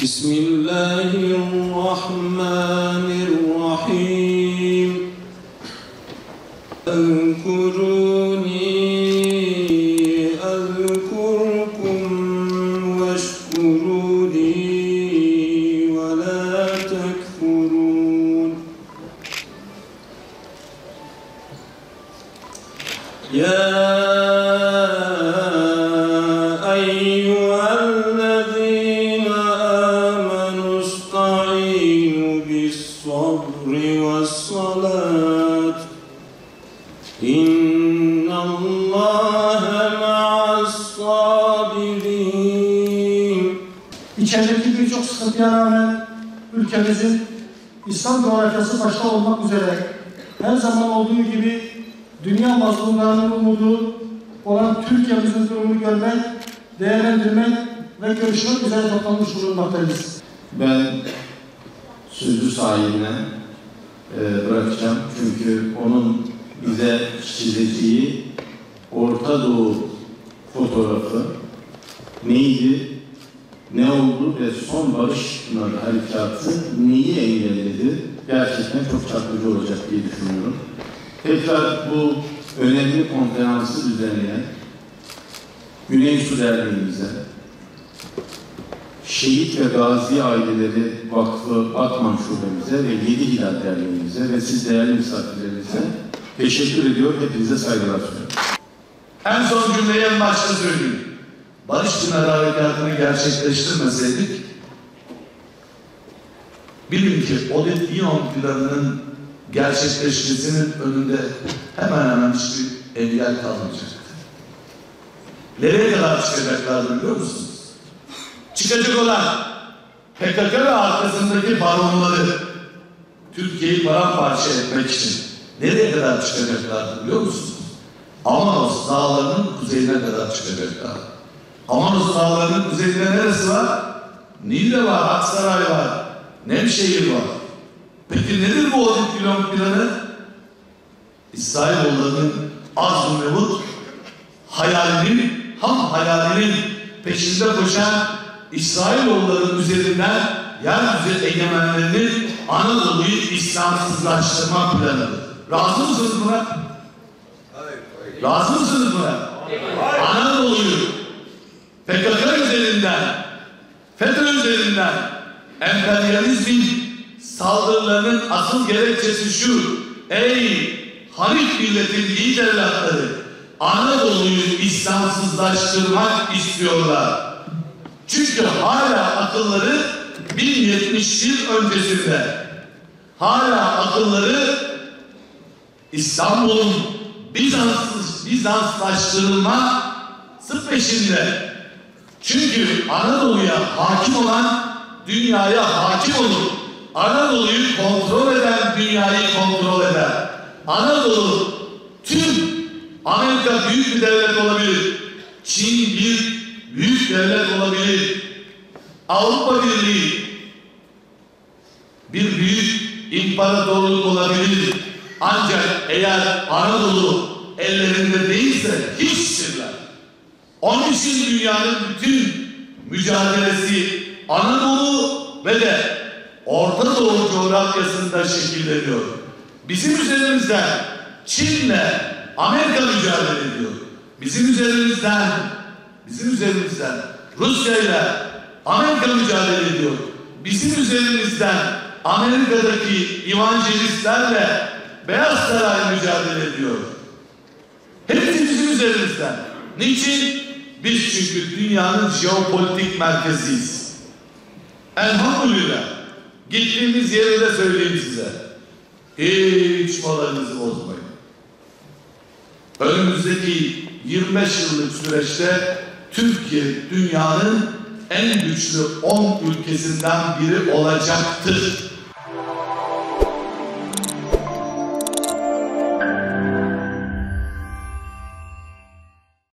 Bismillahirrahmanirrahim. Ezkuruni ezkurkum veşkuruni ve la tekfurun. Ya İçerideki birçok sıkıntıya rağmen ülkemizin İslam coğrafyası başta olmak üzere her zaman olduğu gibi dünya mazlumlarının umudu olan Türkiye'mizin durumunu görmek, değerlendirmek ve görüşmek üzere toplanmış bulunmaktayız. Ben sözü sahibine bırakacağım çünkü onun bize çizeceği Orta Doğu fotoğrafı neydi, ne oldu ve son Barış Pınarı Harekatı neyi engelledi gerçekten çok çarpıcı olacak diye düşünüyorum. Tekrar bu önemli konferansı düzenleyen Güney Su Derneğimize, Şehit ve Gazi Aileleri Vakfı Batman Şubemize ve Yedi Hilal Derneğimize ve siz değerli misafirlerimize teşekkür ediyor, hepinize saygılar sunuyorum. En son cümleyi en başta söyleyeyim. Barış Pınarı Harekatı'nı gerçekleştirmeseydik, bilin ki Oded-Diyon planının gerçekleşmesinin önünde hemen hemen hiçbir engel kalmayacaktı. Nereye kadar çıkacaklardı biliyor musunuz? Çıkacak olan PKK ve arkasındaki baronları Türkiye'yi paramparça etmek için nereye kadar çıkacaklardı biliyor musunuz? Amanos dağlarının kuzeyine kadar çıkacaklar. Amanos dağlarının kuzeyinde neresi var? Niğde var, Aksaray var, Nevşehir var. Peki nedir bu Oded-Diyon planı? İsrailoğullarının arz-ı mevut hayalinin peşinde koşan İsrailoğullarının üzerinden yeryüzü egemenlerinin Anadolu'yu İslamsızlaştırma planıdır. Razı mısınız buna? Razı mısınız buna? Anadolu'yu PKK üzerinden, FETÖ üzerinden emperyalizmin saldırılarının asıl gerekçesi şu: ey Hanif milletin yiğit evlatları, Anadolu'yu İslamsızlaştırmak istiyorlar. Çünkü hala akılları 1070 yıl öncesinde, hala akılları İstanbul'un Bizanslaştırılması peşinde. Çünkü Anadolu'ya hakim olan dünyaya hakim olur. Anadolu'yu kontrol eden dünyayı kontrol eder. Anadolu tüm Amerika büyük bir devlet olabilir. Çin bir büyük devlet olabilir. Avrupa Birliği bir büyük imparatorluk olabilir. Ancak eğer Anadolu ellerinde değilse hiçtirler. Onun için dünyanın bütün mücadelesi Anadolu ve de Orta Doğu coğrafyasında şekilleniyor. Bizim üzerimizden Çin'le Amerika mücadele ediyor. Bizim üzerimizden Rusya ile Amerika mücadele ediyor. Bizim üzerimizden Amerika'daki evangelistlerle Beyaz Saray mücadele ediyor. Hepsi bizim üzerimizden. Niçin? Biz çünkü dünyanın jeopolitik merkeziyiz. Elhamdülillah. Gittiğimiz yeri de söyleyeyim size. Hiç moralinizi bozmayın. Önümüzdeki 25 yıllık süreçte Türkiye dünyanın en güçlü 10 ülkesinden biri olacaktır.